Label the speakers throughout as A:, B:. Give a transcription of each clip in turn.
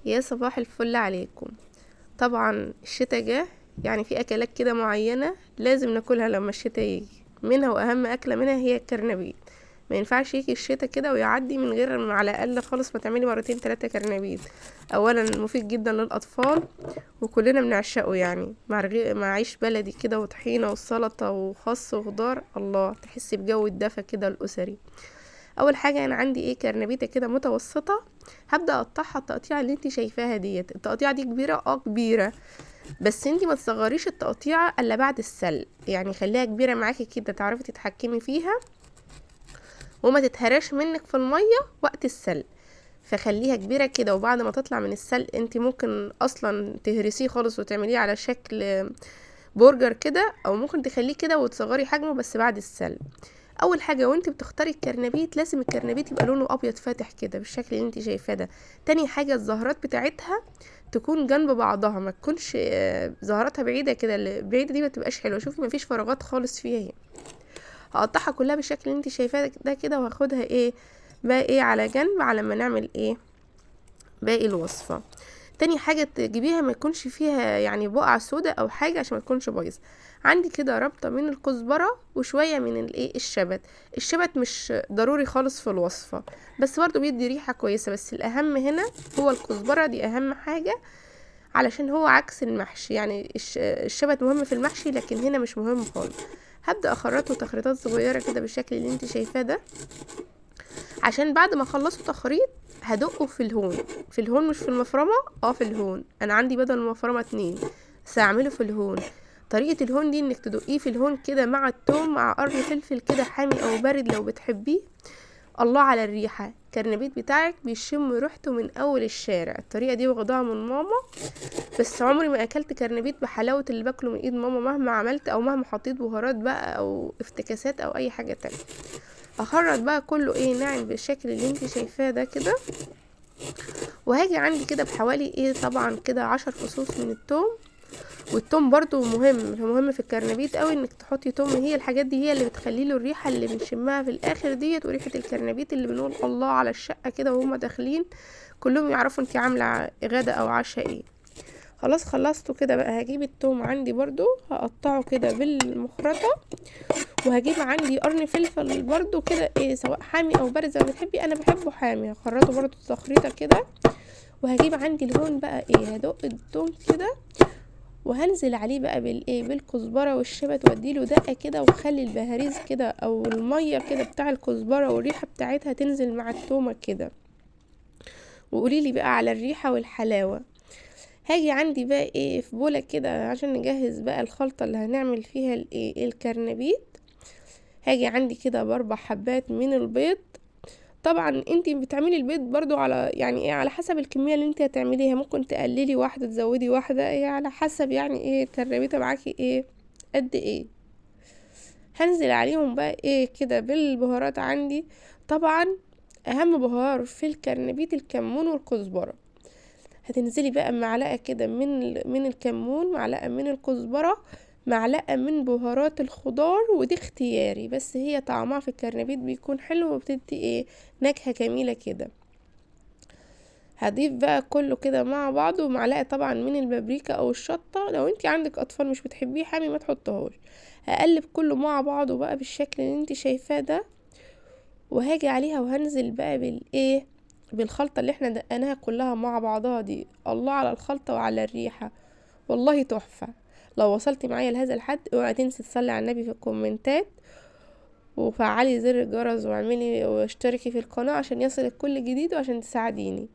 A: يا صباح الفل عليكم. طبعا الشتا جه، يعني في اكلات كده معينة لازم ناكلها لما الشتا يجي. منها واهم اكلة منها هي الكرنبيط. ما ينفعش يجي الشتا كده ويعدي من غير ما على الاقل خالص ما تعملي مرتين 3 كرنبيط. اولا مفيد جدا للاطفال وكلنا بنعشقه، يعني مع عيش بلدي كده وطحينة والسلطة وخس وخضار، الله تحسي بجو الدفا كده الاسري. اول حاجه انا عندي كرنبيطه كده متوسطه. هبدا اقطعها التقطيعه اللي انت شايفاها ديت. التقطيعه دي كبيره كبيره، بس انت ما تصغريش التقطيعه الا بعد السلق، يعني خليها كبيره معاكي كده تعرفي تتحكمي فيها وما تتهراش منك في الميه وقت السلق. فخليها كبيره كده، وبعد ما تطلع من السلق انت ممكن اصلا تهرسيه خالص وتعمليه على شكل برجر كده، او ممكن تخليه كده وتصغري حجمه بس بعد السلق. اول حاجه وانت بتختاري الكرنبيت لازم الكرنبيت يبقى لونه ابيض فاتح كده بالشكل اللي انت شايفاه ده. تاني حاجه الزهرات بتاعتها تكون جنب بعضها، ما تكونش زهراتها بعيده كده، البعيده دي ما تبقاش حلوه. شوفي ما فيش فراغات خالص فيها هي. هقطعها كلها بالشكل اللي انت شايفاه ده كده، وهاخدها بقى على جنب على ما نعمل باقي الوصفه. تاني حاجة تجيبيها ما يكونش فيها يعني بقع سودا او حاجة عشان ما تكونش بايظة. عندي كده ربطة من الكزبرة وشوية من الشبت. الشبت مش ضروري خالص في الوصفة، بس برضو بيدي ريحة كويسة، بس الاهم هنا هو الكزبرة، دي اهم حاجة علشان هو عكس المحشي. يعني الشبت مهم في المحشي لكن هنا مش مهم خالص. هبدأ اخرطه تخريطات صغيرة كده بالشكل اللي انت شايفاه ده، عشان بعد ما اخلصه تخريط هدقه في الهون. في الهون مش في المفرمة، في الهون. انا عندي بدل المفرمة 2، بس هعمله في الهون. طريقة الهون دي انك تدقيه في الهون كده مع التوم مع قرن فلفل كده حامي او بارد لو بتحبيه. الله على الريحة، الكرنبيت بتاعك بيشم ريحته من اول الشارع. الطريقة دي واخداها من ماما، بس عمري ما اكلت كرنبيت بحلاوة اللي باكله من ايد ماما مهما عملت او مهما حطيت بهارات بقى او افتكاسات او اي حاجة تانية. اخرط بقى كله ناعم بالشكل اللي انت شايفاه ده كده. وهاجي عندي كده بحوالي طبعا كده 10 فصوص من التوم. والتوم برضو مهم في الكرنبيت قوي انك تحطي توم، هي الحاجات دي هي اللي بتخلي له الريحه اللي بنشمها في الاخر ديت، وريحه الكرنبيت اللي بنقول الله على الشقه كده وهم داخلين كلهم يعرفوا انت عامله غدا او عشاء خلاص خلصته كده بقى. هجيب التوم عندي برضو هقطعه كده بالمخرطه، وهجيب عندي قرن فلفل برضو كده سواء حامي او بارد زي ما بتحبي. انا بحبه حامي، هخرطه برضو تخريطه كده. وهجيب عندي الهون بقى هدق التوم كده، وهنزل عليه بقى بالكزبره والشبت واديله دقه كده، وخلي البهاريز كده او الميه كده بتاع الكزبره والريحه بتاعتها تنزل مع التومه كده، وقوليلي بقى على الريحه والحلاوه. هاجي عندي بقى في بوله كده عشان نجهز بقى الخلطه اللي هنعمل فيها الكرنبيت. هاجي عندي كده ب4 حبات من البيض. طبعا انتي بتعملي البيض برضو على يعني على حسب الكمية اللي انتي هتعمليها، ممكن تقللي واحدة تزودي واحدة، على حسب يعني التربيطة معاكي قد هنزل عليهم بقى كده بالبهارات عندي. طبعا اهم بهار في الكرنبيت الكمون والكزبرة. هتنزلي بقى معلقة كده من الكمون، معلقة من الكزبرة، معلقة من بهارات الخضار، ودي اختياري بس هي طعمها في الكرنبيت بيكون حلو وبتدي نكهة جميلة كده. هضيف بقى كله كده مع بعضه، ومعلقة طبعا من البابريكا او الشطة، لو انتي عندك اطفال مش بتحبيه حامي ما تحطهاش. هقلب كله مع بعضه بقى بالشكل اللي انتي شايفاه ده، وهاجي عليها وهنزل بقى بالخلطة اللي احنا دقناها كلها مع بعضها دي. الله على الخلطة وعلى الريحة، والله تحفة. لو وصلتي معايا لهذا الحد اوعي تنسي تصلي على النبي في الكومنتات، وفعلي زر الجرس واعملي واشتركي في القناة عشان يصلك كل جديد وعشان تساعديني.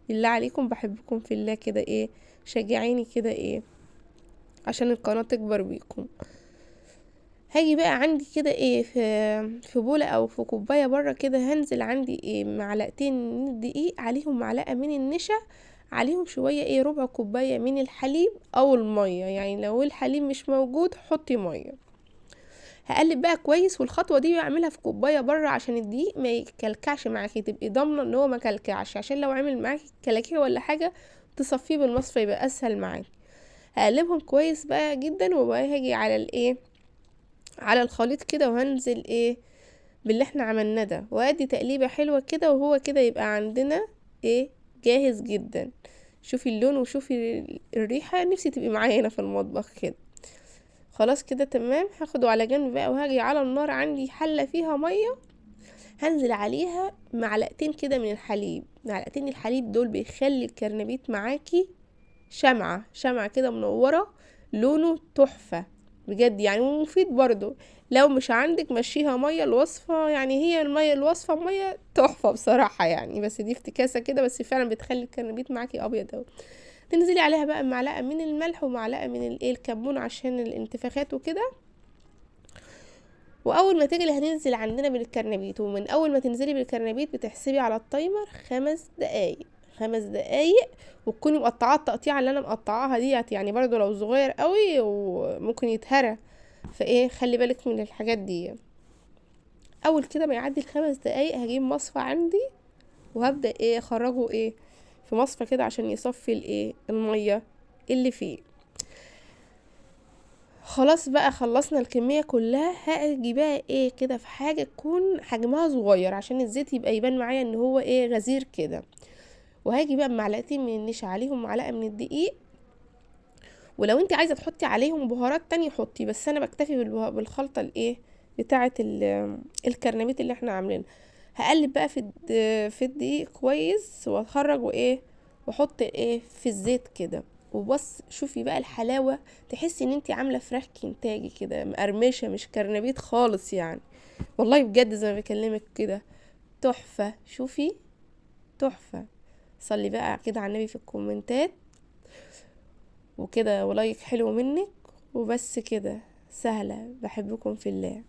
A: بالله عليكم بحبكم في الله كده شجعيني كده عشان القناة تكبر بيكم. هاجي بقى عندي كده في بولة او في كوباية بره كده، هنزل عندي معلقتين من الدقيق، عليهم معلقة من النشا، عليهم شوية ربع كوباية من الحليب او المية، يعني لو الحليب مش موجود حطي مية. هقلب بقى كويس، والخطوة دي بعملها في كوباية بره عشان الدقيق ما يكلكعش معاكي، تبقي ضامنة ان هو ما كلكعش، عشان لو عمل معاكي كلاكيع ولا حاجة تصفيه بالمصفى يبقى اسهل معاكي. هقلبهم كويس بقى جدا، وبقى هاجي على الخليط كده، وهنزل باللي احنا عملناه ده، وادي تقليبة حلوة كده، وهو كده يبقى عندنا جاهز جدا. شوفي اللون وشوفي الريحة، نفسي تبقي معايا هنا في المطبخ كده. خلاص كده تمام. هاخده على جنب بقى، وهاجي على النار عندي حلة فيها مية، هنزل عليها معلقتين كده من الحليب. معلقتين الحليب دول بيخلي الكرنبيت معاكي شمعة كده منورة، لونه تحفة بجد يعني، ومفيد برضو. لو مش عندك مشيها مية الوصفة، يعني هي المية الوصفة مية تحفة بصراحة يعني، بس دي افتكاسة كده، بس فعلا بتخلي الكرنبيت معاكي ابيض اوي. تنزلي عليها بقى معلقة من الملح ومعلقة من الكمون عشان الانتفاخات وكده. واول ما تغلي هننزل عندنا بالكرنبيت، ومن اول ما تنزلي بالكرنبيت بتحسبي على التايمر 5 دقايق. 5 دقايق، وتكوني مقطعاه التقطيعه اللي انا مقطعاها ديت، يعني برضو لو صغير قوي وممكن يتهرى، فايه خلي بالك من الحاجات دي. اول كده ما يعدي ال5 دقايق هجيب مصفى عندي، وهبدا اخرجه في مصفى كده عشان يصفي الميه اللي فيه. خلاص بقى خلصنا الكمية كلها. هاجي بقى كده في حاجة تكون حجمها صغير عشان الزيت يبقى يبان معايا ان هو غزير كده. وهاجي بقى بمعلقتين من النشا عليهم معلقة من الدقيق، ولو انت عايزة تحطي عليهم بهارات تانية حطي، بس انا بكتفي بالخلطة بتاعة الكرنبيت اللي احنا عاملينها. هقلب بقى في الدقيق كويس، واخرج واحط في الزيت كده. وبص شوفي بقى الحلاوة، تحسي ان انتي عاملة فراخ كنتاجي كده مقرمشة، مش كرنبيت خالص يعني. والله بجد زي ما بكلمك كده تحفة. شوفي تحفة. صلي بقى كده على النبي في الكومنتات وكده، ولايك حلو منك، وبس كده سهلة. بحبكم في الله.